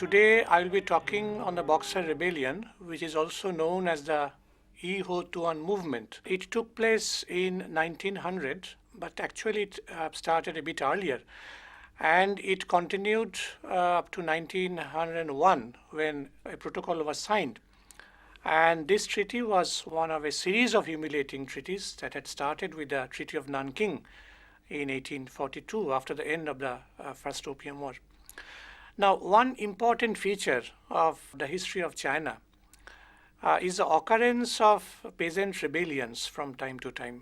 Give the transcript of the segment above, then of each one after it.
Today I will be talking on the Boxer Rebellion, which is also known as the Yi Ho Tuan movement. It took place in 1900, but actually it started a bit earlier. And it continued up to 1901 when a protocol was signed. And this treaty was one of a series of humiliating treaties that had started with the Treaty of Nanking in 1842 after the end of the First Opium War. Now, one important feature of the history of China is the occurrence of peasant rebellions from time to time.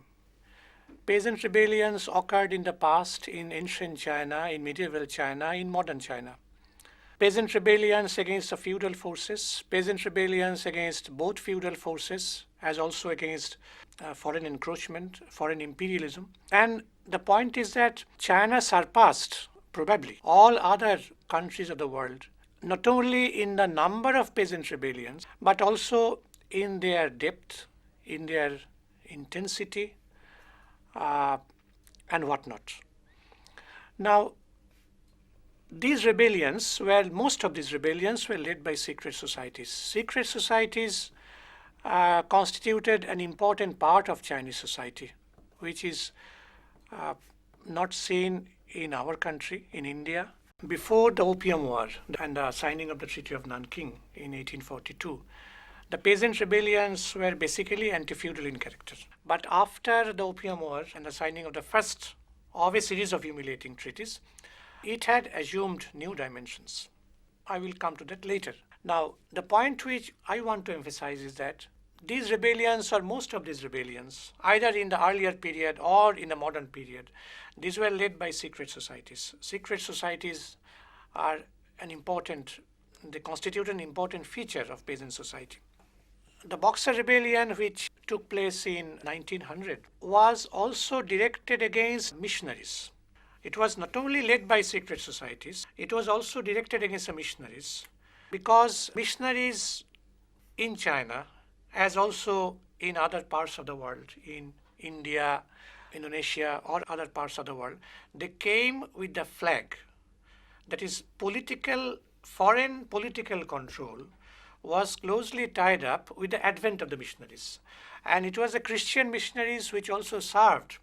Peasant rebellions occurred in the past in ancient China, in medieval China, in modern China. Peasant rebellions against the feudal forces, peasant rebellions against both feudal forces, as also against foreign encroachment, foreign imperialism. And the point is that China surpassed probably all other countries of the world, not only in the number of peasant rebellions, but also in their depth, in their intensity, and whatnot. Now, most of these rebellions were led by secret societies. Secret societies constituted an important part of Chinese society, which is not seen in our country, in India. Before the Opium War and the signing of the Treaty of Nanking in 1842, the peasant rebellions were basically anti-feudal in character. But after the Opium War and the signing of the first of a series of humiliating treaties, it had assumed new dimensions. I will come to that later. Now, the point which I want to emphasize is that these rebellions, or most of these rebellions, either in the earlier period or in the modern period, these were led by secret societies. Secret societies they constitute an important feature of peasant society. The Boxer Rebellion, which took place in 1900, was also directed against missionaries. It was not only led by secret societies, it was also directed against the missionaries, because missionaries in China, as also in other parts of the world, in India, Indonesia, or other parts of the world, they came with the flag. That is, foreign political control was closely tied up with the advent of the missionaries. And it was the Christian missionaries which also served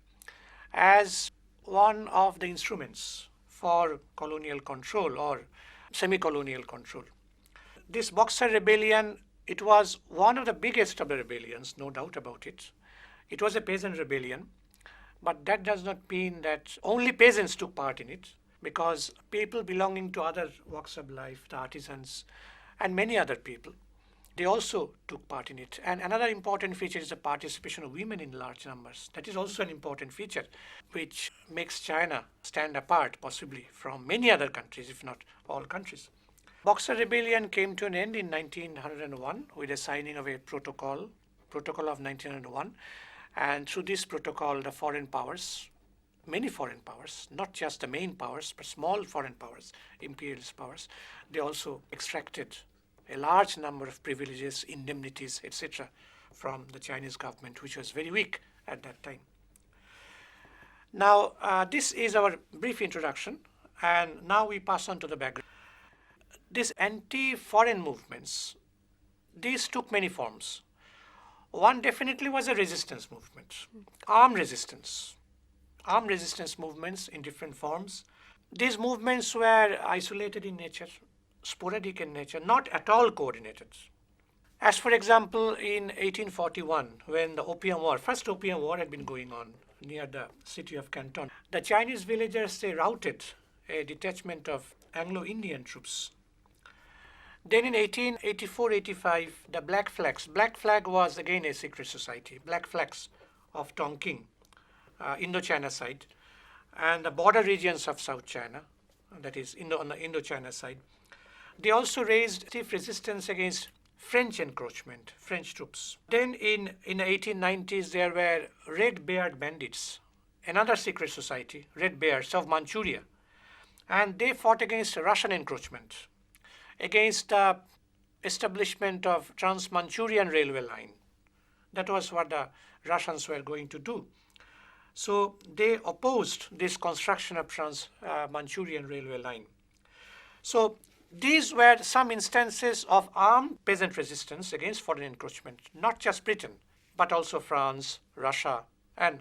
as one of the instruments for colonial control or semi-colonial control. This Boxer Rebellion, it was one of the biggest of the rebellions, no doubt about it. It was a peasant rebellion, but that does not mean that only peasants took part in it, because people belonging to other walks of life, the artisans, and many other people, they also took part in it. And another important feature is the participation of women in large numbers. That is also an important feature which makes China stand apart possibly from many other countries, if not all countries. Boxer Rebellion came to an end in 1901 with the signing of a protocol of 1901. And through this protocol, the foreign powers, many foreign powers, not just the main powers, but small foreign powers, imperialist powers, they also extracted a large number of privileges, indemnities, etc. from the Chinese government, which was very weak at that time. Now, this is our brief introduction, and now we pass on to the background. These anti-foreign movements, these took many forms. One definitely was a resistance movement, armed resistance movements in different forms. These movements were isolated in nature, sporadic in nature, not at all coordinated. As for example, in 1841, when the First Opium War had been going on near the city of Canton, the Chinese villagers, they routed a detachment of Anglo-Indian troops. Then in 1884-85, the Black Flag was again a secret society, Black Flags of Tonking, Indochina side, and the border regions of South China, that is on the Indochina side. They also raised stiff resistance against French encroachment, French troops. Then in the 1890s, there were Red Beard Bandits, another secret society, Red Bears of Manchuria, and they fought against Russian encroachment, against the establishment of Trans-Manchurian railway line. That was what the Russians were going to do. So they opposed this construction of Trans-Manchurian railway line. So these were some instances of armed peasant resistance against foreign encroachment, not just Britain, but also France, Russia, and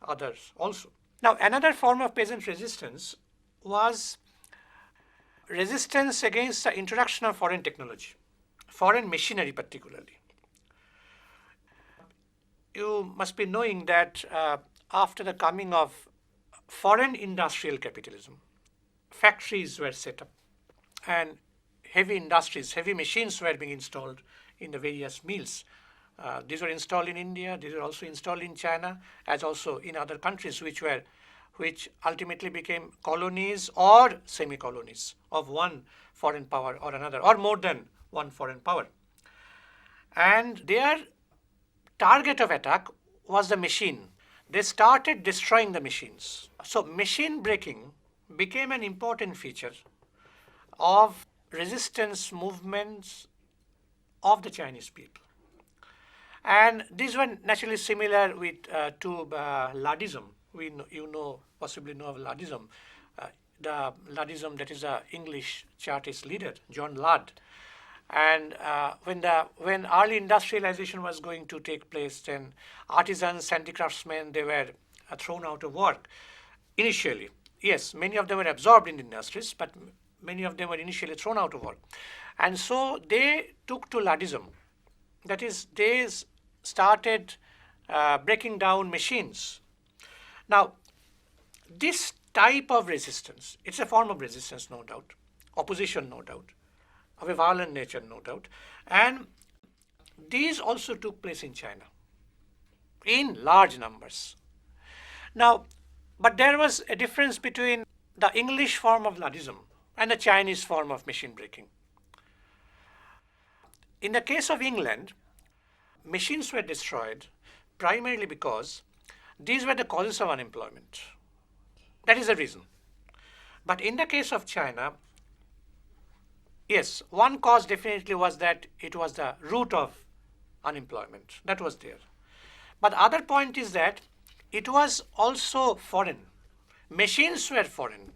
others also. Now, another form of peasant resistance was resistance against the introduction of foreign technology, foreign machinery particularly. You must be knowing that after the coming of foreign industrial capitalism, factories were set up and heavy industries, heavy machines were being installed in the various mills. These were installed in India, these were also installed in China, as also in other countries which ultimately became colonies or semi-colonies of one foreign power or another, or more than one foreign power. And their target of attack was the machine. They started destroying the machines. So machine breaking became an important feature of resistance movements of the Chinese people. And these were naturally similar to Laddism. Possibly know of Laddism. The Laddism, that is the English Chartist leader, John Ladd. And when early industrialization was going to take place, then artisans, handicraftsmen, they were thrown out of work initially. Yes, many of them were absorbed in the industries, but many of them were initially thrown out of work. And so they took to Laddism. That is, they started breaking down machines. Now, this type of resistance, it's a form of resistance, no doubt, opposition, no doubt, of a violent nature, no doubt. And these also took place in China in large numbers. Now, but there was a difference between the English form of Laddism and the Chinese form of machine breaking. In the case of England, machines were destroyed primarily because these were the causes of unemployment. That is the reason. But in the case of China, yes, one cause definitely was that it was the root of unemployment. That was there. But the other point is that it was also foreign. Machines were foreign.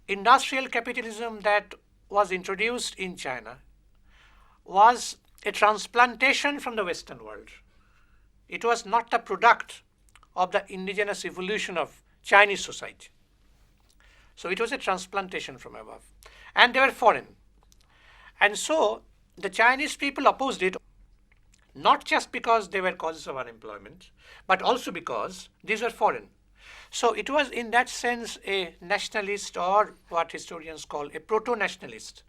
Industrial capitalism that was introduced in China was a transplantation from the Western world. It was not the product of the indigenous evolution of Chinese society. So it was a transplantation from above. And they were foreign. And so the Chinese people opposed it, not just because they were causes of unemployment, but also because these were foreign. So it was in that sense a nationalist, or what historians call a proto-nationalist.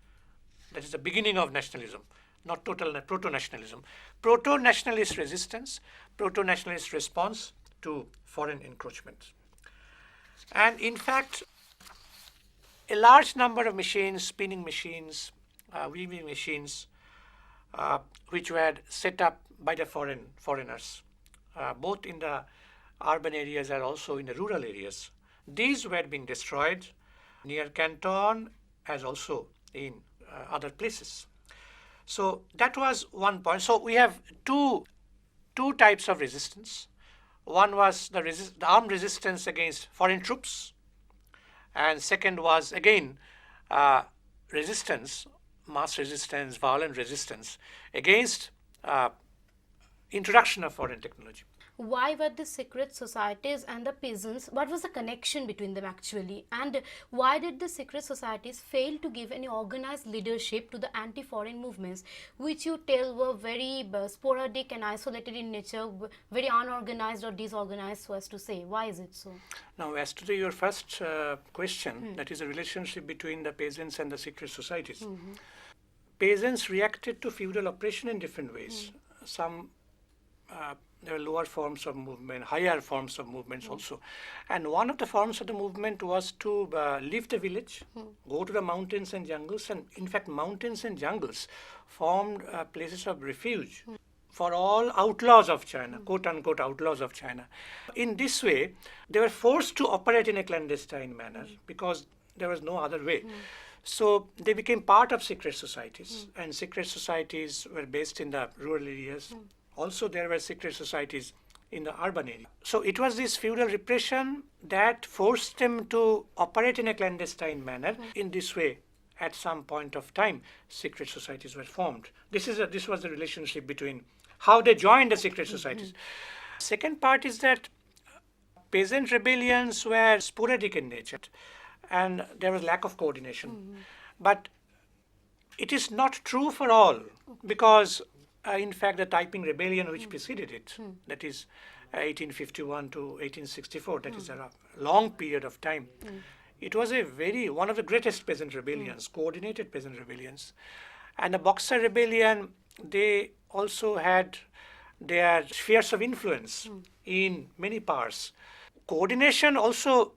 That is the beginning of nationalism, not total proto-nationalism. Proto-nationalist resistance, proto-nationalist response to foreign encroachment. And in fact, a large number of machines, spinning machines, weaving machines, which were set up by the foreigners, both in the urban areas and also in the rural areas. These were being destroyed near Canton as also in other places. So that was one point. So we have two types of resistance. One was the armed resistance against foreign troops, and second was again resistance, mass resistance, violent resistance against introduction of foreign technology. Why were the secret societies and the peasants, what was the connection between them actually, and why did the secret societies fail to give any organized leadership to the anti-foreign movements, which you tell were very sporadic and isolated in nature, very unorganized or disorganized, so as to say? Why is it so? Now, as to your first question, that is the relationship between the peasants and the secret societies. Peasants reacted to feudal oppression in different ways. Some there were lower forms of movement, higher forms of movements also. And one of the forms of the movement was to leave the village, go to the mountains and jungles. And in fact, mountains and jungles formed places of refuge for all outlaws of China, quote unquote outlaws of China. In this way, they were forced to operate in a clandestine manner because there was no other way. So they became part of secret societies, and secret societies were based in the rural areas. Also, there were secret societies in the urban area. So it was this feudal repression that forced them to operate in a clandestine manner. In this way, at some point of time, secret societies were formed. This was the relationship between how they joined the secret societies. Second part is that peasant rebellions were sporadic in nature and there was lack of coordination. But it is not true for all because in fact the Taiping rebellion which preceded it, that is 1851 to 1864, that is a long period of time. It was one of the greatest peasant rebellions, coordinated peasant rebellions. And the Boxer rebellion, they also had their spheres of influence in many parts. Coordination also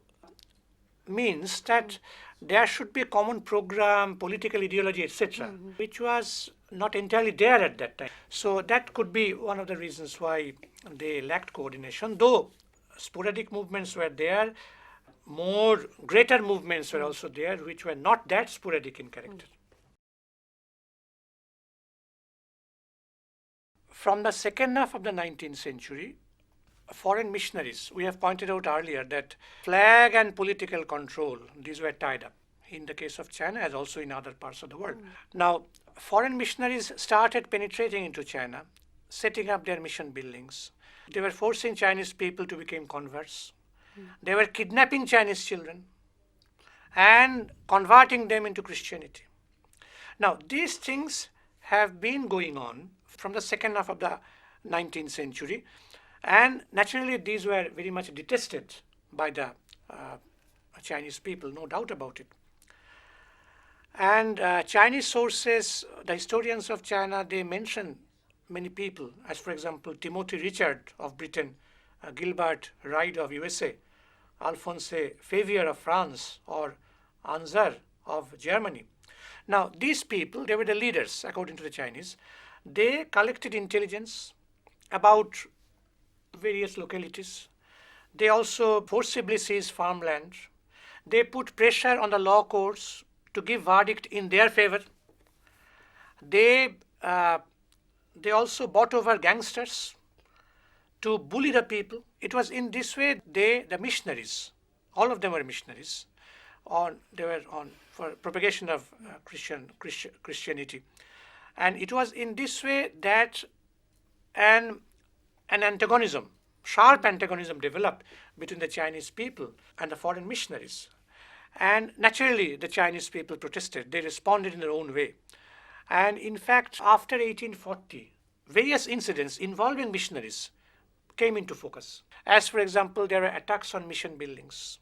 means that there should be a common program, political ideology, etc., which was not entirely there at that time. So that could be one of the reasons why they lacked coordination, though sporadic movements were there, greater movements were also there, which were not that sporadic in character. From the second half of the 19th century, foreign missionaries, we have pointed out earlier that flag and political control, these were tied up in the case of China as also in other parts of the world. Now, foreign missionaries started penetrating into China, setting up their mission buildings. They were forcing Chinese people to become converts. They were kidnapping Chinese children and converting them into Christianity. Now, these things have been going on from the second half of the 19th century, and naturally these were very much detested by the Chinese people, no doubt about it. And Chinese sources, the historians of China, they mention many people, as for example, Timothy Richard of Britain, Gilbert Ride of USA, Alphonse Favier of France, or Anzar of Germany. Now, these people, they were the leaders, according to the Chinese. They collected intelligence about various localities. They also forcibly seized farmland. They put pressure on the law courts to give verdict in their favor. They also bought over gangsters to bully the people. It was in this way the missionaries, all of them were missionaries, they were for propagation of Christianity. And it was in this way that an antagonism, sharp antagonism developed between the Chinese people and the foreign missionaries. And naturally, the Chinese people protested. They responded in their own way. And in fact, after 1840, various incidents involving missionaries came into focus. As for example, there were attacks on mission buildings.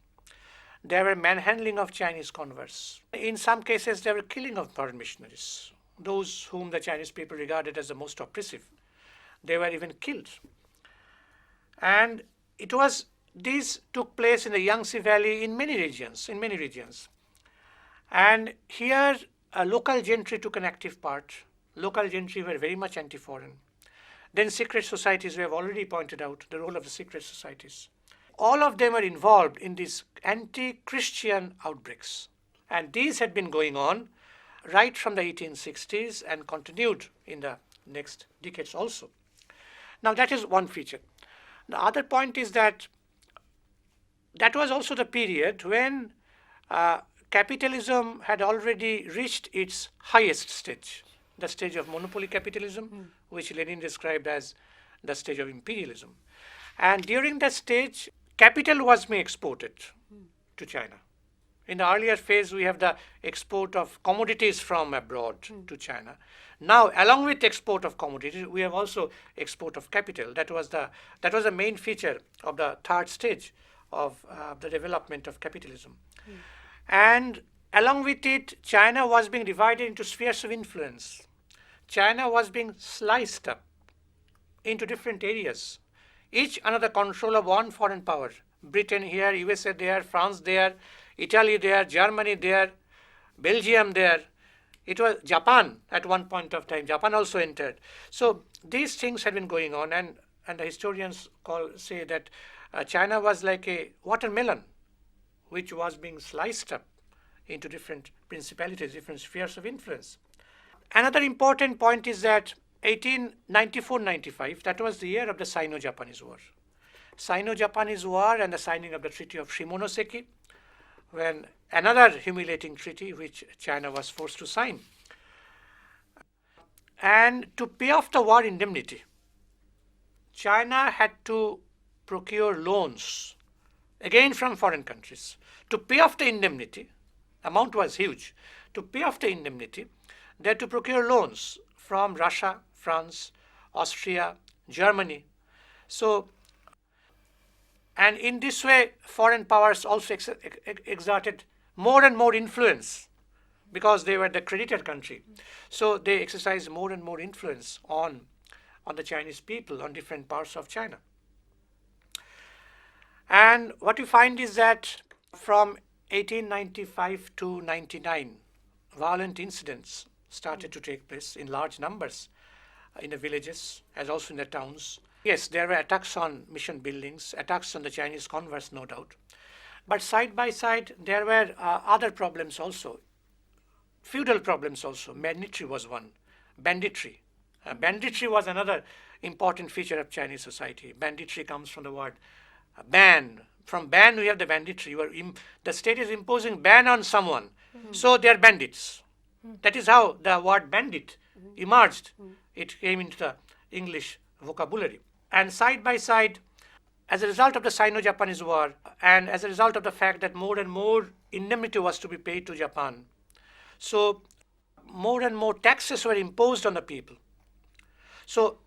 There were manhandling of Chinese converts. In some cases, there were killing of foreign missionaries, those whom the Chinese people regarded as the most oppressive. They were even killed. And these took place in the Yangtze Valley in many regions. And here, local gentry took an active part. Local gentry were very much anti-foreign. Then secret societies, we have already pointed out the role of the secret societies. All of them were involved in these anti-Christian outbreaks. And these had been going on right from the 1860s and continued in the next decades also. Now that is one feature. The other point is that was also the period when capitalism had already reached its highest stage, the stage of monopoly capitalism, which Lenin described as the stage of imperialism. And during that stage, capital was being exported to China. In the earlier phase, we have the export of commodities from abroad to China. Now, along with export of commodities, we have also export of capital. That was the main feature of the third stage of the development of capitalism. And along with it, China was being divided into spheres of influence. China was being sliced up into different areas, each under the control of one foreign power. Britain here, USA there, France there, Italy there, Germany there, Belgium there. It was Japan at one point of time. Japan also entered. So these things had been going on, and the historians say that China was like a watermelon, which was being sliced up into different principalities, different spheres of influence. Another important point is that 1894-95, that was the year of the Sino-Japanese War. Sino-Japanese War and the signing of the Treaty of Shirmonoseki, when another humiliating treaty which China was forced to sign. And to pay off the war indemnity, China had to procure loans, again from foreign countries. To pay off the indemnity, amount was huge. To pay off the indemnity, they had to procure loans from Russia, France, Austria, Germany. So, and in this way, foreign powers also exerted more and more influence because they were the creditor country. So they exercised more and more influence on the Chinese people, on different parts of China. And what you find is that from 1895 to 99, violent incidents started to take place in large numbers in the villages as also in the towns. Yes, there were attacks on mission buildings, attacks on the Chinese converts, no doubt. But side by side, there were other problems also. Feudal problems also. Banditry was one. Banditry. Banditry was another important feature of Chinese society. Banditry comes from the word ban. From ban, we have the banditry. The state is imposing ban on someone. So they are bandits. That is how the word bandit emerged. It came into the English vocabulary. And side by side, as a result of the Sino-Japanese War and as a result of the fact that more and more indemnity was to be paid to Japan, so more and more taxes were imposed on the people. So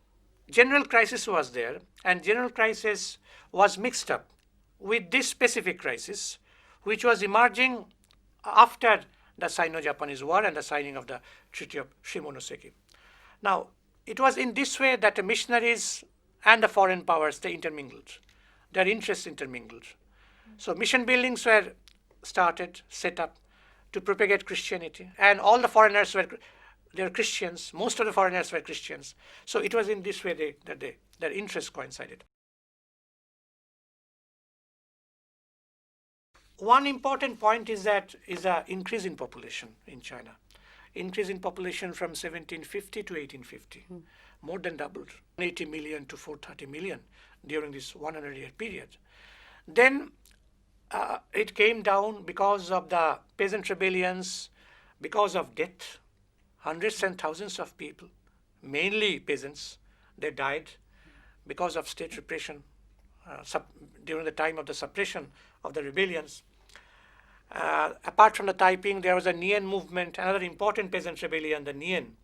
general crisis was there, and general crisis was mixed up with this specific crisis, which was emerging after the Sino-Japanese War and the signing of the Treaty of Shimonoseki. Now, it was in this way that the missionaries and the foreign powers, they intermingled. Their interests intermingled. So mission buildings were started, set up to propagate Christianity, and all the foreigners were Christians. Most of the foreigners were Christians. So it was in this way that their interests coincided. One important point is that is an increase in population in China. Increase in population from 1750 to 1850, more than doubled, 80 million to 430 million during this 100-year period. Then it came down because of the peasant rebellions, because of death. Hundreds and thousands of people, mainly peasants, they died because of state repression during the time of the suppression of the rebellions. Apart from the Taiping, there was a Nian movement, another important peasant rebellion, the Nian.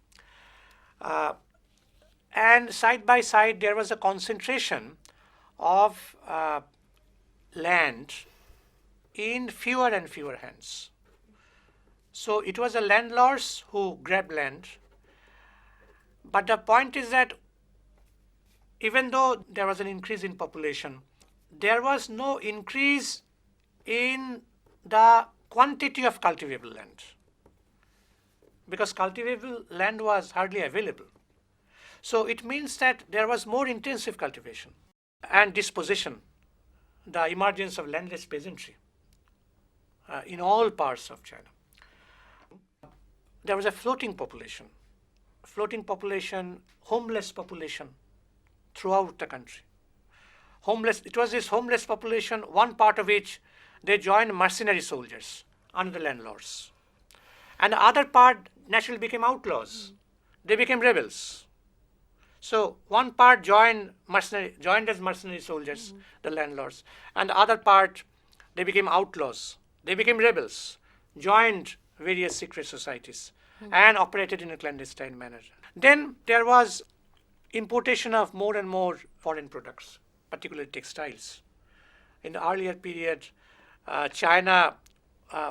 And side by side, there was a concentration of land in fewer and fewer hands. So it was the landlords who grabbed land. But the point is that even though there was an increase in population, there was no increase in the quantity of cultivable land, because cultivable land was hardly available. So it means that there was more intensive cultivation and dispossession, the emergence of landless peasantry in all parts of China. There was a floating population, homeless population throughout the country. It was this homeless population, one part of which they joined mercenary soldiers under the landlords. And the other part naturally became outlaws. They became rebels. So one part joined as mercenary soldiers, the landlords, and the other part, they became outlaws. They became rebels, joined various secret societies, and operated in a clandestine manner. Then there was importation of more and more foreign products, particularly textiles. In the earlier period, China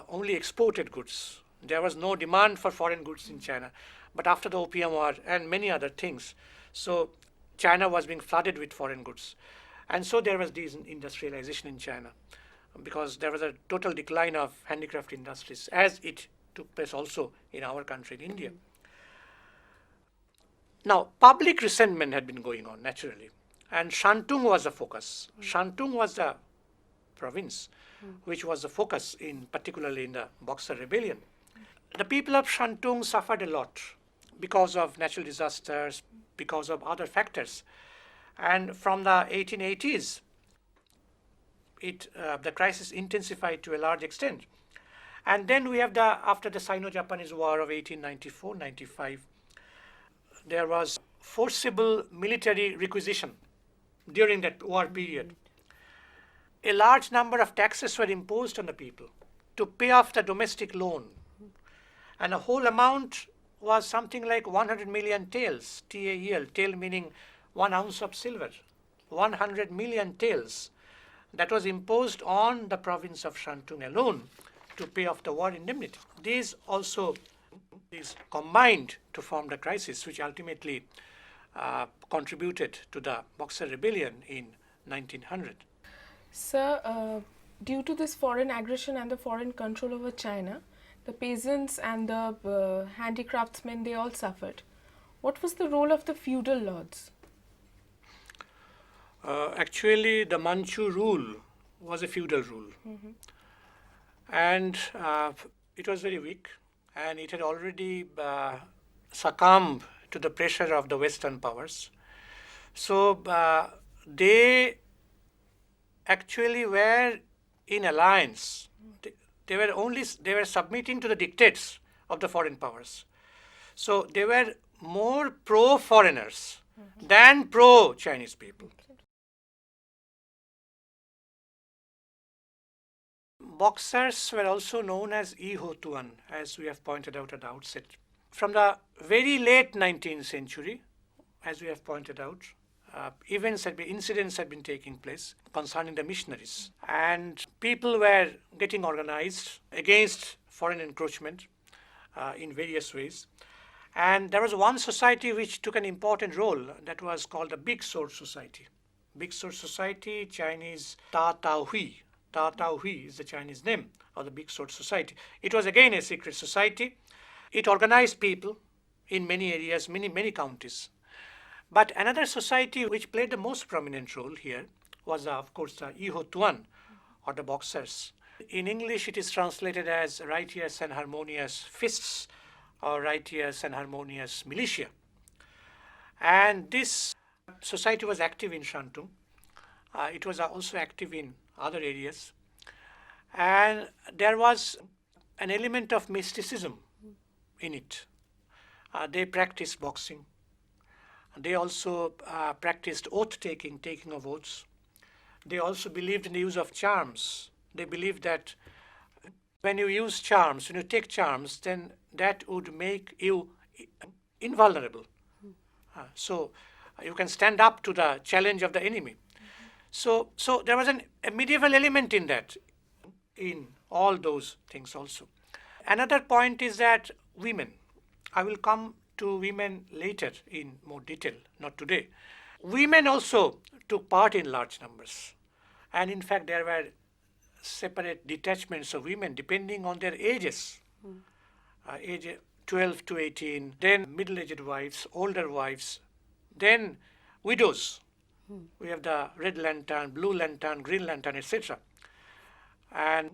only exported goods. There was no demand for foreign goods in China. But after the Opium War and many other things, so China was being flooded with foreign goods. And so there was deindustrialization in China, because there was a total decline of handicraft industries, as it took place also in our country, in India. Now, public resentment had been going on, naturally. And Shantung was the focus. Shantung was the province which was the focus, particularly in the Boxer Rebellion. The people of Shantung suffered a lot because of natural disasters, because of other factors. And from the 1880s, the crisis intensified to a large extent. And then we have after the Sino-Japanese War of 1894-95, there was forcible military requisition during that war period. A large number of taxes were imposed on the people to pay off the domestic loan. And the whole amount was something like 100 million taels, TAEL, tael meaning 1 ounce of silver, 100 million taels. That was imposed on the province of Shantung alone to pay off the war indemnity. These combined to form the crisis, which ultimately contributed to the Boxer Rebellion in 1900. Sir, due to this foreign aggression and the foreign control over China, the peasants and the handicraftsmen, they all suffered. What was the role of the feudal lords? Actually, the Manchu rule was a feudal rule. And it was very weak, and it had already succumbed to the pressure of the Western powers. So they actually were in alliance. They were submitting to the dictates of the foreign powers. So they were more pro-foreigners than pro-Chinese people. Boxers were also known as Yi Ho Tuan, as we have pointed out at the outset. From the very late 19th century, as we have pointed out, incidents had been taking place concerning the missionaries, and people were getting organized against foreign encroachment in various ways. And there was one society which took an important role, that was called the Big Sword Society. Big Sword Society, Chinese Ta Tao Hui. Ta Tao Hui is the Chinese name of the Big Sword Society. It was again a secret society. It organized people in many areas, many counties. But another society which played the most prominent role here was, of course, the Yi Ho Tuan, or the Boxers. In English, it is translated as Righteous and Harmonious Fists, or Righteous and Harmonious Militia. And this society was active in Shantung. It was also active in other areas. And there was an element of mysticism in it. They practiced boxing. They also practiced oath-taking, taking of oaths. They also believed in the use of charms. They believed that when you use charms, when you take charms, then that would make you invulnerable. So you can stand up to the challenge of the enemy. So there was a medieval element in that, in all those things also. Another point is that women, I will come to women later in more detail, not today. Women also took part in large numbers. And in fact, there were separate detachments of women depending on their ages. Age 12 to 18, then middle-aged wives, older wives, then widows. We have the red lantern, blue lantern, green lantern, etc. And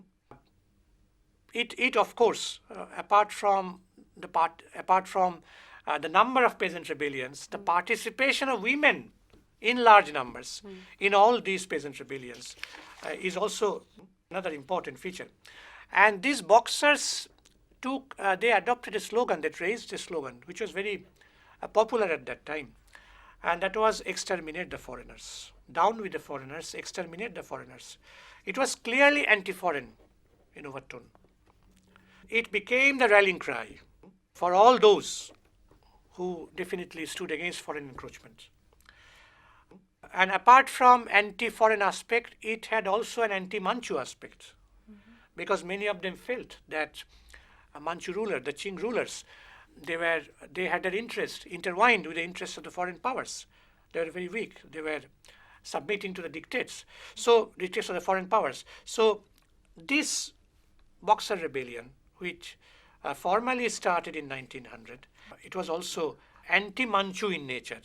it of course, apart from the number of peasant rebellions, the participation of women in large numbers in all these peasant rebellions is also another important feature. And these Boxers they adopted a slogan, that raised a slogan, which was very popular at that time. And that was exterminate the foreigners. Down with the foreigners, exterminate the foreigners. It was clearly anti-foreign in overtone. It became the rallying cry for all those who definitely stood against foreign encroachment. And apart from anti-foreign aspect, it had also an anti-Manchu aspect, because many of them felt that a Manchu ruler, the Qing rulers, they had their interest intertwined with the interests of the foreign powers. They were very weak. They were submitting to the dictates of the foreign powers. So this Boxer Rebellion, which formally started in 1900, it was also anti-Manchu in nature.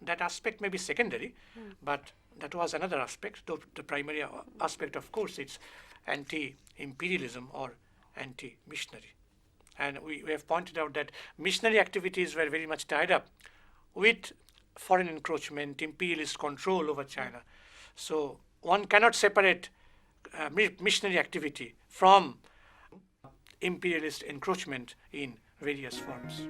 That aspect may be secondary, but that was another aspect. The primary aspect, of course, it's anti-imperialism or anti-missionary. And we have pointed out that missionary activities were very much tied up with foreign encroachment, imperialist control over China. So one cannot separate missionary activity from imperialist encroachment in various forms.